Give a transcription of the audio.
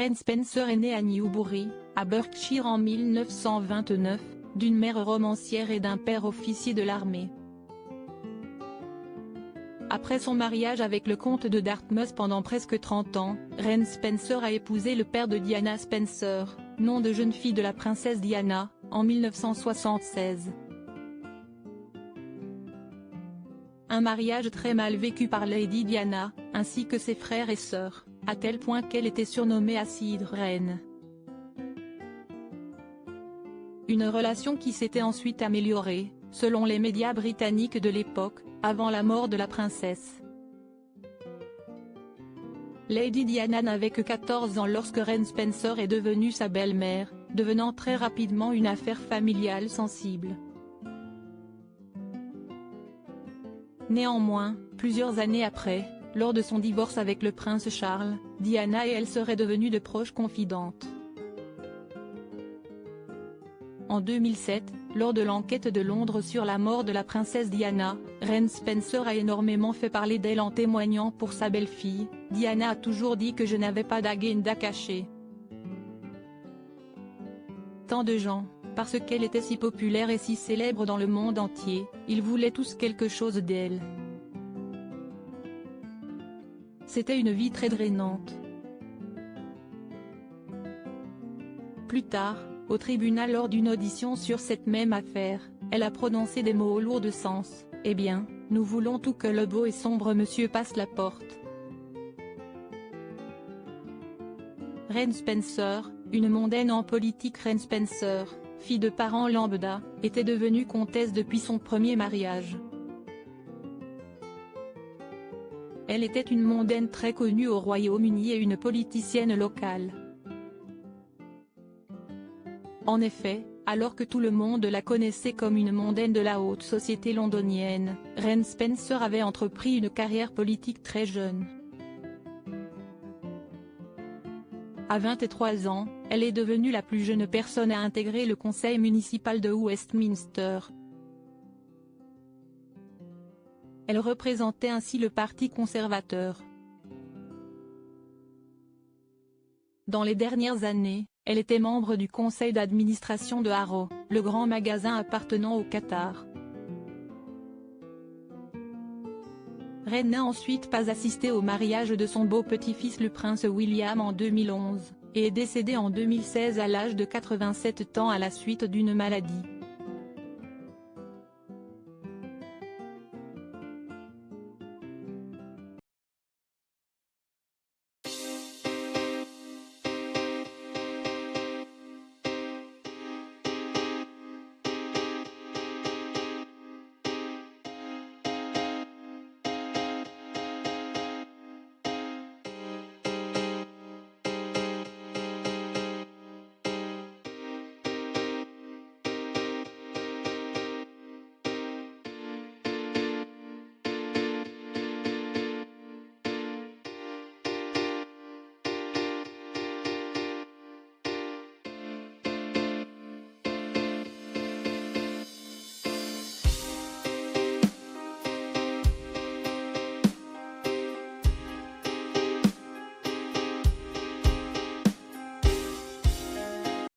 Ren Spencer est né à Newbury, à Berkshire en 1929, d'une mère romancière et d'un père officier de l'armée. Après son mariage avec le comte de Dartmouth pendant presque 30 ans, Ren Spencer a épousé le père de Diana Spencer, nom de jeune fille de la princesse Diana, en 1976. Un mariage très mal vécu par Lady Diana, ainsi que ses frères et sœurs, à tel point qu'elle était surnommée Acide Reine. Une relation qui s'était ensuite améliorée, selon les médias britanniques de l'époque, avant la mort de la princesse. Lady Diana n'avait que 14 ans lorsque Ren Spencer est devenue sa belle-mère, devenant très rapidement une affaire familiale sensible. Néanmoins, plusieurs années après, lors de son divorce avec le prince Charles, Diana et elle seraient devenues de proches confidentes. En 2007, lors de l'enquête de Londres sur la mort de la princesse Diana, Ren Spencer a énormément fait parler d'elle en témoignant pour sa belle-fille. Diana a toujours dit que je n'avais pas d'agenda caché. Tant de gens, parce qu'elle était si populaire et si célèbre dans le monde entier, ils voulaient tous quelque chose d'elle. C'était une vie très drainante. Plus tard, au tribunal lors d'une audition sur cette même affaire, elle a prononcé des mots lourds de sens. « Eh bien, nous voulons tout que le beau et sombre monsieur passe la porte. » Ren Spencer, une mondaine en politique. Ren Spencer, fille de parents lambda, était devenue comtesse depuis son premier mariage. Elle était une mondaine très connue au Royaume-Uni et une politicienne locale. En effet, alors que tout le monde la connaissait comme une mondaine de la haute société londonienne, Ren Spencer avait entrepris une carrière politique très jeune. À 23 ans, elle est devenue la plus jeune personne à intégrer le conseil municipal de Westminster. Elle représentait ainsi le Parti conservateur. Dans les dernières années, elle était membre du conseil d'administration de Harrods, le grand magasin appartenant au Qatar. Ren n'a ensuite pas assisté au mariage de son beau petit-fils le prince William en 2011, et est décédée en 2016 à l'âge de 87 ans à la suite d'une maladie.